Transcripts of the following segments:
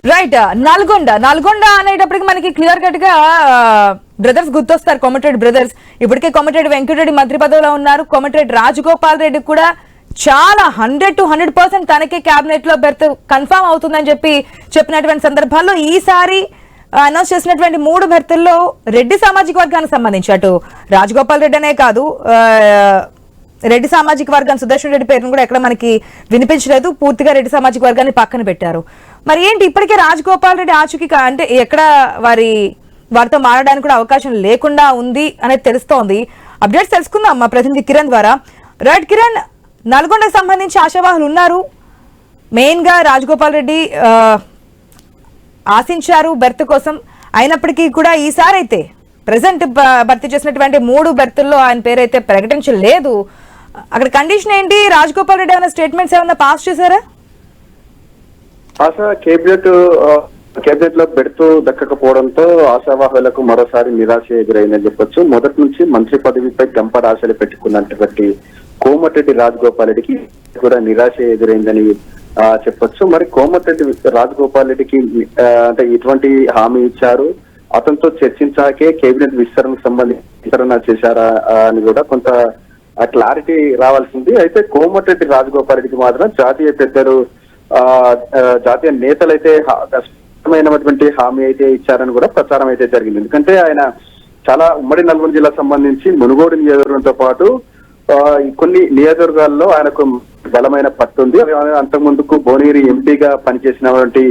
Right. Nalgonda అనేటప్పటికి మనకి clear cut గా బ్రదర్స్ గుర్తొస్తారు, కోమటిరెడ్డి బ్రదర్స్. ఇప్పటికే కోమటిరెడ్డి వెంకటరెడ్డి మంత్రి పదవిలో ఉన్నారు. కోమటిరెడ్డి రాజగోపాల్ రెడ్డి కూడా చాలా 100 to 100% తనకే కేబినెట్ లో బెర్త్ కన్ఫర్మ్ అవుతుందని చెప్పినటువంటి సందర్భాల్లో ఈసారి అనౌన్స్ చేసినటువంటి 3 బెర్తుల్లో రెడ్డి సామాజిక వర్గానికి సంబంధించి అటు రాజగోపాల్ రెడ్డి అనే కాదు, రెడ్డి సామాజిక వర్గం సుదర్శన్ రెడ్డి పేరును కూడా ఎక్కడ మనకి వినిపించలేదు. పూర్తిగా రెడ్డి సామాజిక వర్గాన్ని పక్కన పెట్టారు. మరి ఏంటి ఇప్పటికే రాజగోపాల్ రెడ్డి ఆచూకీ అంటే ఎక్కడ వారితో మారడానికి కూడా అవకాశం లేకుండా ఉంది అనేది తెలుస్తోంది. అప్డేట్స్ తెలుసుకుందాం మా ప్రతినిధి కిరణ్ ద్వారా. రైట్ కిరణ్, నల్గొండకు సంబంధించి ఆశావాహులు ఉన్నారు. మెయిన్ గా రాజగోపాల్ రెడ్డి ఆశించారు బెర్త్ కోసం. అయినప్పటికీ కూడా ఈసారి అయితే ప్రెసెంట్ భర్తీ చేసినటువంటి 3 బెర్తుల్లో ఆయన పేరైతే ప్రకటించలేదు. అక్కడ కండిషన్ ఏంటి? రాజగోపాల్ రెడ్డి ఏమైనా స్టేట్మెంట్స్ ఏమైనా పాస్ చేశారా? కేబినెట్ లో బెర్త్ దక్కకపోవడంతో ఆశావాహులకు మరోసారి నిరాశ ఎదురైందని చెప్పొచ్చు. మొదటి నుంచి మంత్రి పదవిపై గంప ఆశలు పెట్టుకున్నటువంటి కోమటిరెడ్డి రాజగోపాల్ రెడ్డికి కూడా నిరాశ ఎదురైందని చెప్పొచ్చు. మరి కోమటిరెడ్డి రాజగోపాల్ రెడ్డికి అంటే ఎటువంటి హామీ ఇచ్చారు, అతనితో చర్చించాకే కేబినెట్ విస్తరణకు సంబంధించి విస్తరణ చేశారా అని కూడా కొంత క్లారిటీ రావాల్సింది. అయితే కోమటిరెడ్డి రాజగోపాల్ రెడ్డికి మాత్రం జాతీయ పెద్దలు జాతీయ నేతలైతే స్పష్టమైనటువంటి హామీ అయితే ఇచ్చారని కూడా ప్రచారం అయితే జరిగింది. ఎందుకంటే ఆయన చాలా ఉమ్మడి నల్గొండ జిల్లా సంబంధించి మునుగోడు నియోజకవర్గంతో పాటు కొన్ని నియోజకవర్గాల్లో ఆయనకు బలమైన పట్టు ఉంది. అంతకుముందుకు భువనగిరి ఎంపీగా పనిచేసినటువంటి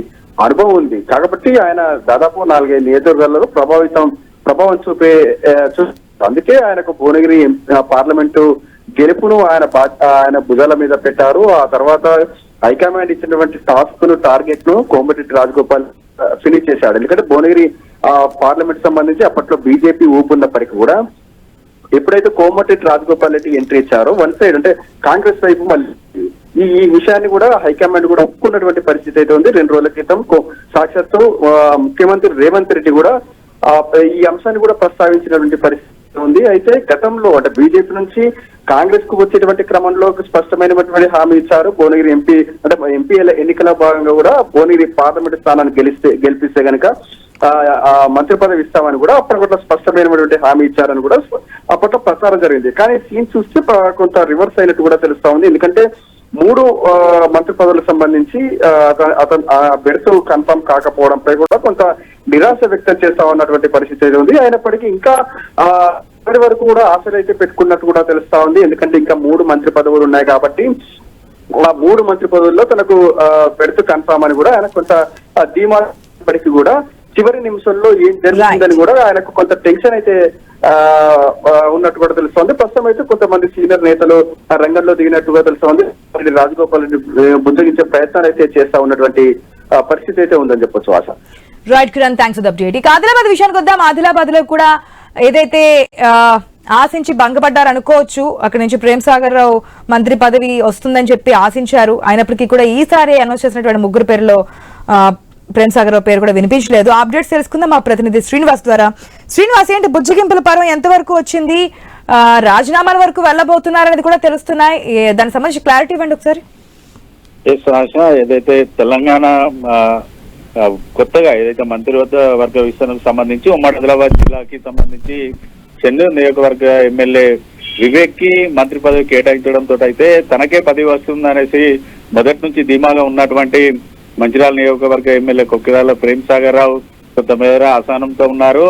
అనుభవం ఉంది. కాబట్టి ఆయన దాదాపు 4-5 నియోజకవర్గాల్లో ప్రభావం అందుకే ఆయనకు భువనగిరి పార్లమెంటు గెలుపును ఆయన భుజాల మీద పెట్టారు. ఆ తర్వాత హైకమాండ్ ఇచ్చినటువంటి టాస్క్ ను టార్గెట్ ను కోమటిరెడ్డి రాజగోపాల్ ఫినిష్ చేశాడు. ఎందుకంటే భువనగిరి పార్లమెంట్ సంబంధించి అప్పట్లో బీజేపీ ఊపున్నప్పటికీ కూడా ఎప్పుడైతే కోమటిరెడ్డి రాజగోపాల్ రెడ్డి ఎంట్రీ ఇచ్చారో వన్ సైడ్ అంటే కాంగ్రెస్ వైపు మళ్ళీ ఈ విషయాన్ని కూడా హైకమాండ్ కూడా ఒప్పుకున్నటువంటి పరిస్థితి అయితే ఉంది. 2 రోజుల క్రితం సాక్షాత్తు ముఖ్యమంత్రి రేవంత్ రెడ్డి కూడా ఈ అంశాన్ని కూడా ప్రస్తావించినటువంటి పరిస్థితి ఉంది. అయితే గతంలో అంటే బీజేపీ నుంచి కాంగ్రెస్ కు వచ్చేటువంటి క్రమంలో స్పష్టమైనటువంటి హామీ ఇచ్చారు. భువనగిరి ఎంపీ ఎన్నికల భాగంగా కూడా భువనగిరి పార్లమెంట్ స్థానాన్ని గెలిపిస్తే గనక మంత్రి పదవి ఇస్తామని కూడా అప్పట్లో స్పష్టమైనటువంటి హామీ ఇచ్చారని కూడా అప్పట్లో ప్రచారం జరిగింది. కానీ సీన్ చూస్తే కొంత రివర్స్ అయినట్టు కూడా తెలుస్తా ఉంది. ఎందుకంటే 3 మంత్రి పదవులకు సంబంధించి అతను బెర్త్ కన్ఫర్మ్ కాకపోవడంపై కూడా కొంత నిరాశ వ్యక్తం చేస్తా ఉన్నటువంటి పరిస్థితి ఉంది. అయినప్పటికీ ఇంకా ఇప్పటి వరకు కూడా ఆశలు అయితే పెట్టుకున్నట్టు కూడా తెలుస్తా ఉంది. ఎందుకంటే ఇంకా 3 మంత్రి పదవులు ఉన్నాయి కాబట్టి ఆ 3 మంత్రి పదవుల్లో తనకు బెర్త్ కన్ఫర్మ్ అని కూడా ఆయన కొంత ధీమా ఇప్పటికీ కూడా చివరి నిమిషంలో ఏం జరుగుతుందని కూడా ఆయనకు కొంత టెన్షన్ అయితే ఉన్నట్టు కూడా తెలుస్తోంది. ప్రస్తుతం అయితే కొంతమంది సీనియర్ నేతలు రంగంలో దిగినట్టుగా తెలుస్తోంది. రాజగోపాల్ రెడ్డి బుజ్జగించే ప్రయత్నాలు అయితే చేస్తా ఉన్నటువంటి పరిస్థితి అయితే ఉందని చెప్పొచ్చు. Asha. Right Kiran, thanks for the update. ఇక ఆదిలాబాద్ విషయానికి వద్దాం. ఆదిలాబాద్ లో కూడా ఏదైతే ఆశించి భంగపడ్డారు అనుకోవచ్చు. అక్కడి నుంచి ప్రేమ్ సాగర్ రావు మంత్రి పదవి వస్తుందని చెప్పి ఆశించారు. అయినప్పటికీ కూడా ఈసారి అనౌన్స్ చేసినటువంటి 3 పేర్లో ప్రేమ్ సాగర్ రావు పేరు కూడా వినిపించలేదు. అప్డేట్స్ తెలుసుకుందాం మా ప్రతినిధి శ్రీనివాస్ ద్వారా. శ్రీనివాస్, ఏంటి బుజ్జగింపుల పర్వం ఎంతవరకు వచ్చింది? రాజీనామాల వరకు వెళ్ళబోతున్నారనేది కూడా తెలుస్తున్నాయి. దానికి సంబంధించి క్లారిటీ ఇవ్వండి ఒకసారి. ఏదైతే తెలంగాణ కొత్తగా ఏదైతే మంత్రివర్గ విస్తరణకు సంబంధించి ఉమ్మడి ఆదిలాబాద్ జిల్లాకి సంబంధించి చెన్నూరు నియోజకవర్గ ఎమ్మెల్యే వివేక్ కి మంత్రి పదవి కేటాయించడంతో అయితే తనకే పదవి వస్తుందనేసి మొదటి నుంచి ధీమాగా ఉన్నటువంటి మంచిర్యాల నియోజకవర్గ ఎమ్మెల్యే కొక్కిరాల ప్రేమ్ సాగర్ రావు కొంతమేర అసహనంతో ఉన్నారు.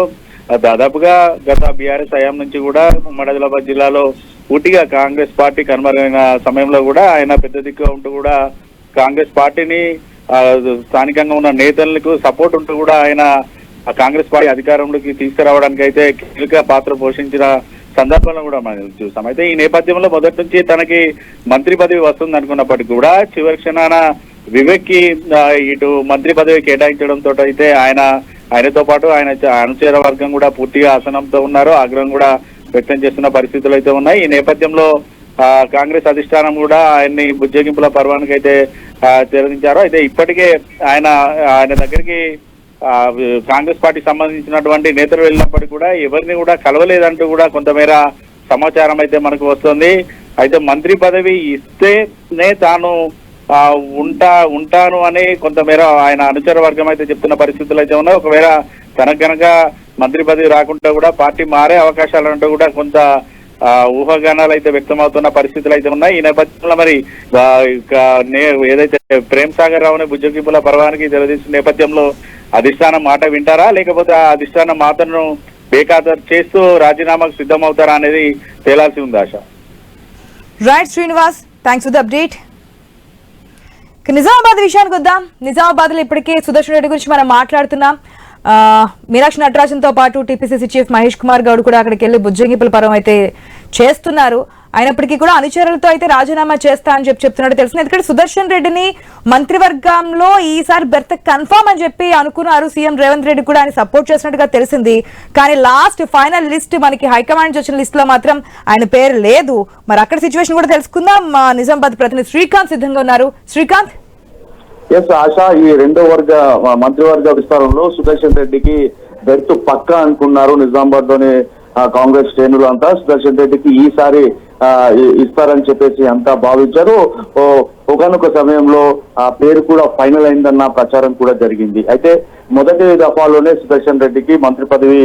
దాదాపుగా గత బీఆర్ఎస్ హయాం నుంచి కూడా ఉమ్మడి ఆదిలాబాద్ జిల్లాలో పూర్తిగా కాంగ్రెస్ పార్టీ కనుమరుగైన సమయంలో కూడా ఆయన పెద్ద దిక్కుగా ఉంటూ కూడా కాంగ్రెస్ పార్టీని స్థానికంగా ఉన్న నేతలకు సపోర్ట్ ఉంటూ కూడా ఆయన కాంగ్రెస్ పార్టీ అధికారంలోకి తీసుకురావడానికి అయితే కీలక పాత్ర పోషించిన సందర్భంలో కూడా మనం చూసాం. అయితే ఈ నేపథ్యంలో మొదటి నుంచి తనకి మంత్రి పదవి వస్తుంది అనుకున్నప్పటికీ కూడా చివరి క్షణాన వివేక్ కి ఇటు మంత్రి పదవి కేటాయించడంతో అయితే ఆయనతో పాటు ఆయన అనుచర వర్గం కూడా పూర్తిగా అసహనంతో ఉన్నారు. ఆగ్రహం కూడా వ్యక్తం చేస్తున్న పరిస్థితులు అయితే ఉన్నాయి. ఈ నేపథ్యంలో కాంగ్రెస్ అధిష్టానం కూడా ఆయన్ని బుజ్జగింపుల పర్వానికి అయితే తెరదించారు. అయితే ఇప్పటికే ఆయన దగ్గరికి కాంగ్రెస్ పార్టీ సంబంధించినటువంటి నేతలు వెళ్ళినప్పటికీ కూడా ఎవరిని కూడా కలవలేదంటూ కూడా కొంతమేర సమాచారం అయితే మనకు వస్తుంది. అయితే మంత్రి పదవి ఇస్తేనే తాను ఉంటాను అని కొంతమేర ఆయన అనుచర వర్గం అయితే చెప్తున్న పరిస్థితులు అయితే ఉన్నాయి. ఒకవేళ తనకు గనక మంత్రి పదవి రాకుండా కూడా పార్టీ మారే అవకాశాలు అంటూ కూడా కొంత ఊహాగానాలు అయితే వ్యక్తమవుతున్న పరిస్థితులు అయితే ఉన్నాయి. ఈ నేపథ్యంలో మరి ఏదైతే ప్రేమ్ సాగర్ రావుని బుజ్జగింపుల పర్వానికి తెలియజేసిన నేపథ్యంలో అధిష్టానం మాట వింటారా, లేకపోతే ఆ అధిష్టానం మాటను బేఖాతరు చేస్తూ రాజీనామాకు సిద్ధమవుతారా అనేది తేలాల్సి ఉంది Asha. Right Srinivas, thanks for the update. Nizamabad విషయానికి వద్దాం. నిజామాబాద్ లో ఇప్పటికే సుదర్శన్ రెడ్డి గురించి మనం మాట్లాడుతున్నాం. మీనాక్షి నటరాజన్తో పాటు టీపీసీసీ చీఫ్ మహేష్ కుమార్ గౌడ్ కూడా అక్కడికి వెళ్లి బుజ్జగింపుల పరం అయితే చేస్తున్నారు. అయినప్పటికీ కూడా అనుచరులతో అయితే రాజీనామా చేస్తా అని చెప్తున్నట్టు తెలిసింది. ఎందుకంటే సుదర్శన్ రెడ్డిని మంత్రివర్గంలో ఈసారి బెర్త్ కన్ఫర్మ్ అని చెప్పి అనుకున్నారు. సీఎం రేవంత్ రెడ్డి కూడా ఆయన సపోర్ట్ చేసినట్టుగా తెలిసింది. కానీ లాస్ట్ ఫైనల్ లిస్ట్ మనకి హైకమాండ్ వచ్చిన లిస్ట్ లో మాత్రం ఆయన పేరు లేదు. మరి అక్కడ సిచ్యువేషన్ కూడా తెలుసుకుందాం. నిజామాబాద్ ప్రతినిధి శ్రీకాంత్ సిద్ధంగా ఉన్నారు. శ్రీకాంత్. ఎస్ ఆశ, ఈ రెండో మంత్రివర్గ విస్తారంలో సుదర్శన్ రెడ్డికి బెర్త్ పక్కా అనుకున్నారు నిజామాబాద్ లోని కాంగ్రెస్ శ్రేణులు అంతా. సుదర్శన్ రెడ్డికి ఈసారి ఇస్తారని చెప్పేసి అంతా భావించారు. ఒకనొక సమయంలో ఆ పేరు కూడా ఫైనల్ అయిందన్న ప్రచారం కూడా జరిగింది. అయితే మొదటి దఫాలోనే సుదర్శన్ రెడ్డికి మంత్రి పదవి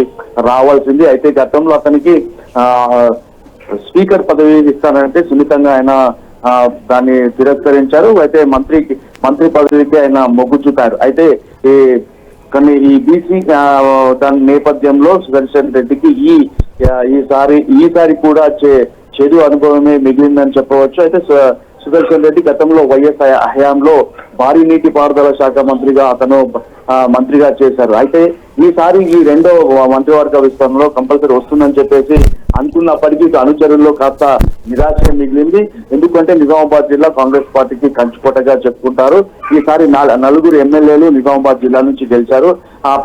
రావాల్సింది. అయితే గతంలో అతనికి స్పీకర్ పదవి ఇస్తానంటే సున్నితంగా ఆయన దాన్ని తిరస్కరించారు. అయితే మంత్రి పదవికి ఆయన మొగ్గు చూపారు. అయితే కానీ ఈ బీసీ దాని నేపథ్యంలో సుదర్శన్ రెడ్డికి ఈసారి కూడా చెడు అనుభవమే మిగిలిందని చెప్పవచ్చు. అయితే సుదర్శన్ రెడ్డి గతంలో వైఎస్ హయాంలో భారీ నీటిపారుదల శాఖ మంత్రిగా అతను మంత్రిగా చేశారు. అయితే ఈసారి ఈ రెండో మంత్రివర్గ విస్తరణలో కంపల్సరీ వస్తుందని చెప్పేసి అనుకున్నప్పటికీ అనుచరుల్లో కాస్త నిరాశ మిగిలింది. ఎందుకంటే నిజామాబాద్ జిల్లా కాంగ్రెస్ పార్టీకి కంచుకోటగా చెప్పుకుంటారు. ఈసారి 4 ఎమ్మెల్యేలు నిజామాబాద్ జిల్లా నుంచి గెలిచారు.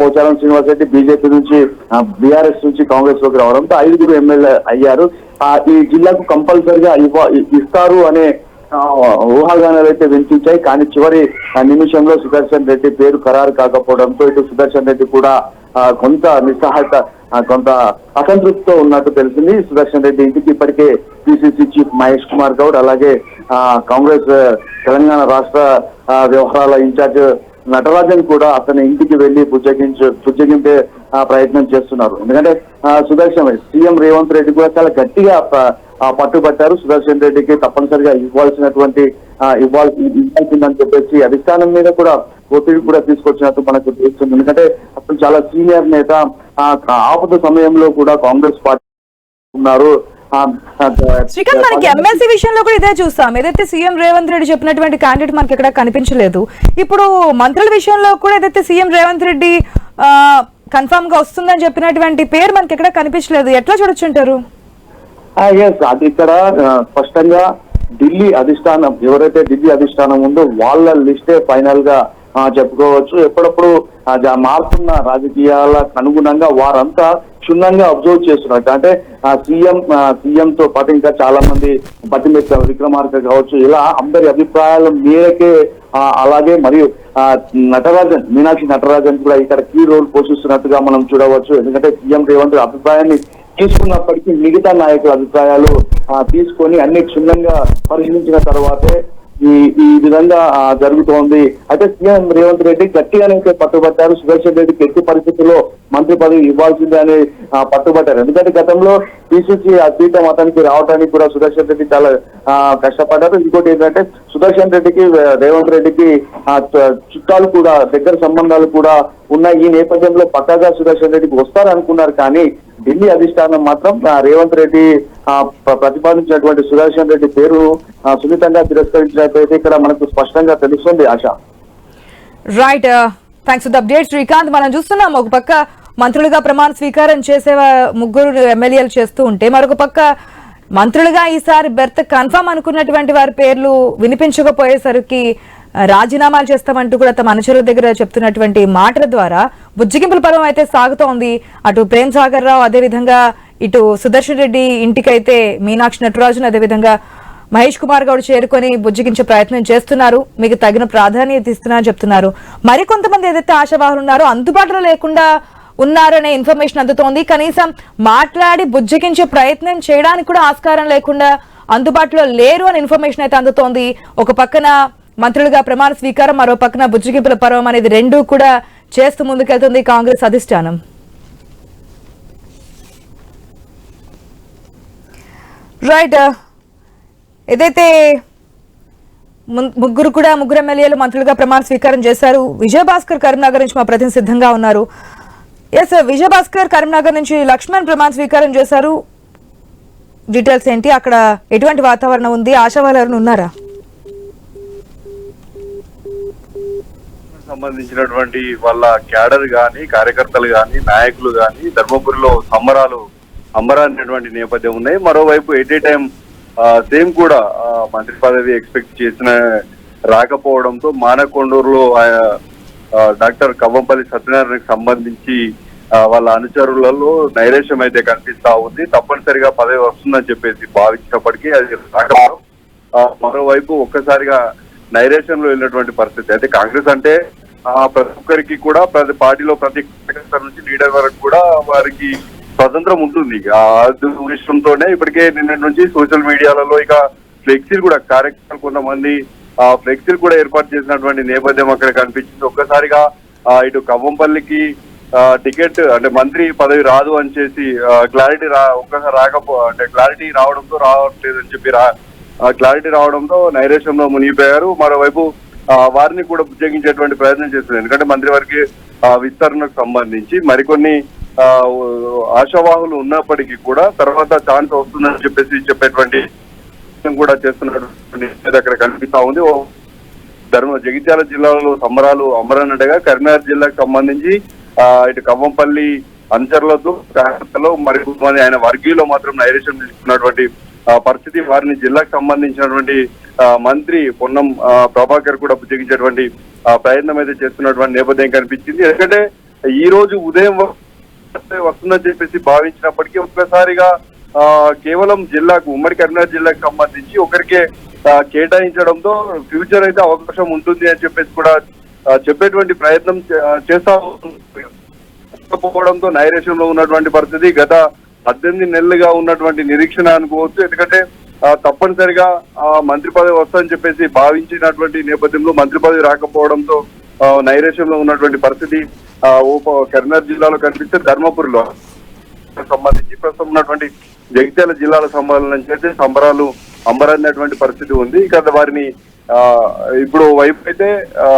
పోచారం శ్రీనివాస్ రెడ్డి బీజేపీ నుంచి బీఆర్ఎస్ నుంచి కాంగ్రెస్ లోకి రావడంతో 5 ఎమ్మెల్యే అయ్యారు. ఈ జిల్లాకు కంపల్సరిగా ఇస్తారు అనే ఊహాగానాలు అయితే వినిపించాయి. కానీ చివరి నిమిషంలో సుదర్శన్ రెడ్డి పేరు ఖరారు కాకపోవడంతో ఇటు సుదర్శన్ రెడ్డి కూడా కొంత నిస్సహాయత, కొంత అసంతృప్తితో ఉన్నట్టు తెలిసింది. సుదర్శన్ రెడ్డి ఇంటికి ఇప్పటికే పిసిసి చీఫ్ మహేష్ కుమార్ గౌడ్, అలాగే కాంగ్రెస్ తెలంగాణ రాష్ట్ర వ్యవహారాల ఇన్ఛార్జ్ నటరాజన్ కూడా అతని ఇంటికి వెళ్లి బుజ్జగింపే ప్రయత్నం చేస్తున్నారు. ఎందుకంటే సీఎం రేవంత్ రెడ్డి కూడా చాలా గట్టిగా పట్టుబట్టారు. సుదర్శన్ రెడ్డికి తప్పనిసరిగా ఇవ్వాల్సిందని చెప్పేసి అధిష్టానం మీద కూడా ఒత్తిడి కూడా తీసుకొచ్చినట్టు మనకు తెలుస్తుంది. ఎందుకంటే అతను చాలా సీనియర్ నేత. ఆపద సమయంలో కూడా కాంగ్రెస్ పార్టీ ఉన్నారు. శ్రీకాంత్, మనకి ఎమ్మెల్సీ విషయంలో కూడా ఇదే చూస్తాం. ఏదైతే సీఎం రేవంత్ రెడ్డి చెప్పినటువంటి క్యాండిడేట్ మనకి ఎక్కడ కనిపించలేదు. ఇప్పుడు మంత్రుల విషయంలో కూడా ఏదైతే సీఎం రేవంత్ రెడ్డి కన్ఫర్మ్ గా వస్తుందని చెప్పినటువంటి పేరు మనకి ఎక్కడ కనిపించలేదు. ఎట్లా చూడొచ్చుంటారు? అది ఇక్కడ స్పష్టంగా ఢిల్లీ అధిష్టానం, ఎవరైతే ఢిల్లీ అధిష్టానం ఉందో వాళ్ళ లిస్టే ఫైనల్ గా చెప్పుకోవచ్చు. ఎప్పుడప్పుడు మారుతున్న రాజకీయాలకు అనుగుణంగా వారంతా క్షుణ్ణంగా అబ్జర్వ్ చేస్తున్నట్టు. అంటే సీఎం తో పాటు ఇంకా చాలా మంది పట్టిమెట్ల విక్రమార్క కావచ్చు, ఇలా అందరి అభిప్రాయాల మేరకే అలాగే మరియు మీనాక్షి నటరాజన్ కూడా ఇక్కడ కీ రోల్ పోషిస్తున్నట్టుగా మనం చూడవచ్చు. ఎందుకంటే సీఎం రేవంత్ అభిప్రాయాన్ని తీసుకున్నప్పటికీ మిగతా నాయకుల అభిప్రాయాలు తీసుకొని అన్ని క్షుణ్ణంగా పరిశీలించిన తర్వాతే ఈ విధంగా జరుగుతోంది. అయితే సీఎం రేవంత్ రెడ్డి గట్టిగానైతే పట్టుబట్టారు. సుదర్శన్ రెడ్డికి ఎట్టి పరిస్థితుల్లో మంత్రి పదవి ఇవ్వాల్సిందే అని పట్టుబట్టారు. ఎందుకంటే గతంలో పిసిసి అద్భుతం అతనికి రావడానికి కూడా సుదర్శన్ రెడ్డి చాలా కష్టపడ్డారు. ఇంకోటి ఏంటంటే సుదర్శన్ రెడ్డికి రేవంత్ రెడ్డికి చుట్టాలు కూడా, దగ్గర సంబంధాలు కూడా ఉన్నాయి. ఈ నేపథ్యంలో పక్కాగా సుదర్శన్ రెడ్డికి వస్తారనుకున్నారు. కానీ ఢిల్లీ అధిష్టానం మాత్రం రేవంత్ రెడ్డి ప్రతిపాదించినటువంటి సుదర్శన్ రెడ్డి పేరు సున్నితంగా తిరస్కరించినట్లయితే ఇక్కడ మనకు స్పష్టంగా తెలుస్తుంది. Asha. Right, thanks for the update Srikanth. మనం చూస్తున్నాం, ఒక పక్క మంత్రులుగా ప్రమాణ స్వీకారం చేసే 3 ఎమ్మెల్యేలు చేస్తూ ఉంటే, మరొక పక్క మంత్రులుగా ఈసారి బెర్త్ కన్ఫర్మ్ అనుకున్నటువంటి వారి పేర్లు వినిపించకపోయేసరికి రాజీనామాలు చేస్తామంటూ కూడా తమ అనుచరుల దగ్గర చెప్తున్నటువంటి మాటల ద్వారా బుజ్జగింపుల పర్వం అయితే సాగుతోంది. అటు ప్రేమ్ సాగర్ రావు, అదేవిధంగా ఇటు సుదర్శన్ రెడ్డి ఇంటికైతే మీనాక్షి నటరాజన్, అదేవిధంగా మహేష్ కుమార్ గౌడ్ చేరుకొని బుజ్జగించే ప్రయత్నం చేస్తున్నారు. మీకు తగిన ప్రాధాన్యత ఇస్తున్నారని చెప్తున్నారు. మరికొంతమంది ఏదైతే ఆశావాహులు ఉన్నారో అందుబాటులో లేకుండా ఉన్నారనే ఇన్ఫర్మేషన్ అందుతోంది. కనీసం మాట్లాడి బుజ్జగించే ప్రయత్నం చేయడానికి కూడా ఆస్కారం లేకుండా అందుబాటులో లేరు అని ఇన్ఫర్మేషన్ అయితే అందుతోంది. ఒక పక్కన మంత్రులుగా ప్రమాణ స్వీకారం, మరో పక్కన బుజ్జగింపుల పర్వం అనేది రెండూ కూడా చేస్తూ ముందుకెళ్తుంది కాంగ్రెస్ అధిష్టానం. రైట్, ఏదైతే ముగ్గురు ఎమ్మెల్యేలు మంత్రులుగా ప్రమాణ స్వీకారం చేశారు. విజయభాస్కర్ కరీంనగర్ నుంచి మా ప్రతినిధి సిద్ధంగా ఉన్నారు. ఎస్, విజయభాస్కర్ కరీంనగర్ నుంచి లక్ష్మణ్ ప్రమాణ స్వీకారం చేశారు. డీటెయిల్స్ ఏంటి, అక్కడ ఎటువంటి వాతావరణం ఉంది, ఆశావాహులు ఉన్నారా? సంబంధించినటువంటి వాళ్ళ క్యాడర్ గాని, కార్యకర్తలు గాని, నాయకులు గాని ధర్మపురిలో అంబరాన్నటువంటి నేపథ్యం ఉన్నాయి. మరోవైపు ఎట్ ఏ టైం సేమ్ కూడా మంత్రి పదవి ఎక్స్పెక్ట్ చేసిన రాకపోవడంతో మానకొండూరులో డాక్టర్ కవ్వంపల్లి సత్యనారాయణకి సంబంధించి వాళ్ళ అనుచరులలో నైరాశ్యం అయితే కనిపిస్తా ఉంది. తప్పనిసరిగా పదవి వస్తుందని చెప్పేసి భావించినప్పటికీ అది రాకపోవడం, మరోవైపు ఒక్కసారిగా నైరాశ్యంలో వెళ్ళినటువంటి పరిస్థితి. అయితే కాంగ్రెస్ అంటే ప్రతి ఒక్కరికి కూడా ప్రతి పార్టీలో ప్రతి కార్యకర్త నుంచి లీడర్ వరకు కూడా వారికి స్వతంత్రం ఉంటుంది. ఆ దృష్టంతోనే ఇప్పటికే నిన్నటి నుంచి సోషల్ మీడియాలలో ఇక ఫ్లెక్సీలు కూడా కార్యకర్తలు కొంతమంది ఫ్లెక్సీలు కూడా ఏర్పాటు చేసినటువంటి నేపథ్యం అక్కడ కనిపించింది. ఒక్కసారిగా ఇటు కవ్వంపల్లికి టికెట్ అంటే మంత్రి పదవి రాదు అని చేసి క్లారిటీ క్లారిటీ రావడంతో రావట్లేదని చెప్పి క్లారిటీ రావడంతో నైరాశ్యంలో మునిగిపోయారు. మరోవైపు వారిని కూడా బుజ్జగించేటువంటి ప్రయత్నం చేస్తున్నారు. ఎందుకంటే మంత్రివర్గ విస్తరణకు సంబంధించి మరికొన్ని ఆశావాహులు ఉన్నప్పటికీ కూడా తర్వాత ఛాన్స్ వస్తుందని చెప్పేసి చెప్పేటువంటి కూడా చేస్తున్నటువంటి అక్కడ కనిపిస్తా ఉంది. జగిత్యాల జిల్లాలో సంబరాలు అంబరాన్నట్టుగా కరీంనగర్ జిల్లాకు సంబంధించి ఇటు కవ్వంపల్లి అనుచరులతో కార్యకర్తలు మరికొంతమంది ఆయన వర్గీయులో మాత్రం నైరాశ్యం తీసుకున్నటువంటి పరిస్థితి. వారిని జిల్లాకు సంబంధించినటువంటి మంత్రి పొన్నం ప్రభాకర్ కూడా బుజ్జగించేటువంటి ప్రయత్నం అయితే చేస్తున్నటువంటి నేపథ్యం కనిపించింది. ఎందుకంటే ఈ రోజు ఉదయం వస్తుందని చెప్పేసి భావించినప్పటికీ ఒక్కసారిగా కేవలం జిల్లాకు ఉమ్మడి కరీంనగర్ జిల్లాకు సంబంధించి ఒకరికే కేటాయించడంతో ఫ్యూచర్ అయితే అవకాశం ఉంటుంది అని చెప్పేసి కూడా చెప్పేటువంటి ప్రయత్నం చేస్తాపోవడంతో నైరాశ్యంలో ఉన్నటువంటి పరిస్థితి. గత 18 నెలలుగా ఉన్నటువంటి నిరీక్షణ అనుకోవచ్చు. ఎందుకంటే తప్పనిసరిగా మంత్రి పదవి వస్తుందని చెప్పేసి భావించినటువంటి నేపథ్యంలో మంత్రి పదవి రాకపోవడంతో నైరాశ్యంలో ఉన్నటువంటి పరిస్థితి కరీంనగర్ జిల్లాలో కనిపిస్తే ధర్మపురిలో సంబంధించి ప్రస్తుతం ఉన్నటువంటి జగిత్యాల జిల్లాల సంబంధం చేస్తే సంబరాలు అంబరాన్నటువంటి పరిస్థితి ఉంది. ఇక వారిని ఇప్పుడు వైపు అయితే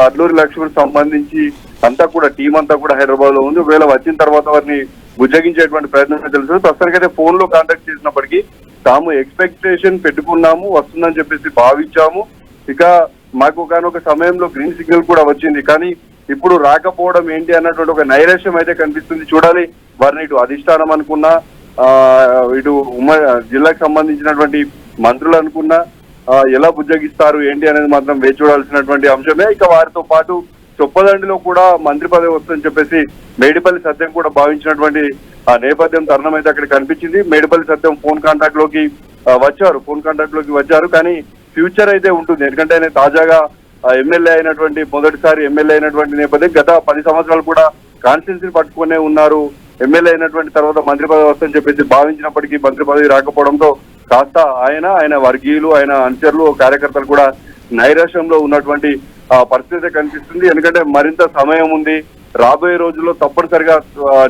అల్లూరి లక్ష్మణ్ సంబంధించి అంతా కూడా టీం అంతా కూడా హైదరాబాద్ లో ఉంది. ఒకవేళ వచ్చిన తర్వాత వారిని బుజ్జగించేటువంటి ప్రయత్నం తెలుసు. ప్రస్తుతానికైతే ఫోన్ లో కాంటాక్ట్ చేసినప్పటికీ తాము ఎక్స్పెక్టేషన్ పెట్టుకున్నాము, వస్తుందని చెప్పేసి భావించాము. ఇక మాకు ఒక సమయంలో గ్రీన్ సిగ్నల్ కూడా వచ్చింది, కానీ ఇప్పుడు రాకపోవడం ఏంటి అన్నటువంటి ఒక నైరాశ్యం అయితే కనిపిస్తుంది. చూడాలి వారిని ఇటు అధిష్టానం అనుకున్నా, ఇటు జిల్లాకు సంబంధించినటువంటి మంత్రులు అనుకున్నా ఎలా బుజ్జగిస్తారు ఏంటి అనేది మాత్రం వేచి చూడాల్సినటువంటి అంశమే. ఇక వారితో పాటు చొప్పదండిలో కూడా మంత్రి పదవి వస్తుందని చెప్పేసి మేడిపల్లి సత్యం కూడా భావించినటువంటి నేపథ్యం తరుణం అయితే అక్కడ కనిపించింది. మేడిపల్లి సత్యం ఫోన్ కాంటాక్ట్ లోకి వచ్చారు, కానీ ఫ్యూచర్ అయితే ఉంటుంది. ఎందుకంటే ఆయన తాజాగా మొదటిసారి ఎమ్మెల్యే అయినటువంటి నేపథ్యం. గత 10 సంవత్సరాలు కూడా కాన్స్టిట్యున్సీని పట్టుకునే ఉన్నారు. ఎమ్మెల్యే అయినటువంటి తర్వాత మంత్రి పదవి వస్తుందని చెప్పేసి భావించినప్పటికీ మంత్రి పదవి రాకపోవడంతో కాస్త ఆయన వర్గీయులు, ఆయన అనుచరులు, కార్యకర్తలు కూడా నైరాశ్యంలో ఉన్నటువంటి పరిస్థితి కనిపిస్తుంది. ఎందుకంటే మరింత సమయం ఉంది, రాబోయే రోజుల్లో తప్పనిసరిగా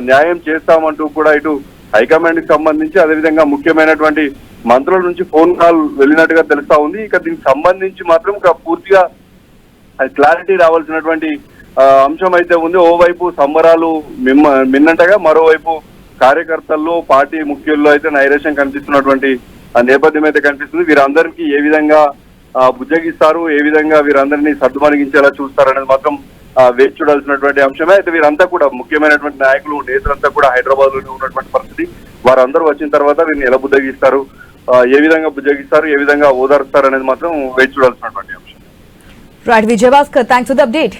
న్యాయం చేస్తామంటూ కూడా ఇటు హైకమాండ్ కి సంబంధించి అదేవిధంగా ముఖ్యమైనటువంటి మంత్రుల నుంచి ఫోన్ కాల్ వెళ్ళినట్టుగా తెలుస్తా ఉంది. ఇక దీనికి సంబంధించి మాత్రం పూర్తిగా క్లారిటీ రావాల్సినటువంటి అంశం అయితే ఉంది. ఓవైపు సంబరాలు మిన్నంటగా మరోవైపు కార్యకర్తల్లో పార్టీ ముఖ్యుల్లో అయితే నైరాశ్యం కనిపిస్తున్నటువంటి నేపథ్యం అయితే కనిపిస్తుంది. వీరందరికీ ఏ విధంగా బుజ్జగిస్తారు, ఏ విధంగా వీరందరినీ సర్దుమణిగించేలా చూస్తారు అనేది మాత్రం వేచి చూడాల్సినటువంటి అంశమే. అయితే వీరంతా కూడా ముఖ్యమైనటువంటి నాయకులు, నేతలంతా కూడా హైదరాబాద్ లోనే ఉన్నటువంటి పరిస్థితి. వారందరూ వచ్చిన తర్వాత వీరిని ఎలా బుజ్జగిస్తారు, ఏ విధంగా బుజ్జగిస్తారు, ఏ విధంగా ఓదారుస్తారు అనేది మాత్రం వేచి చూడాల్సినటువంటి అంశం. Right, Vijayabhaskar, thanks for the update.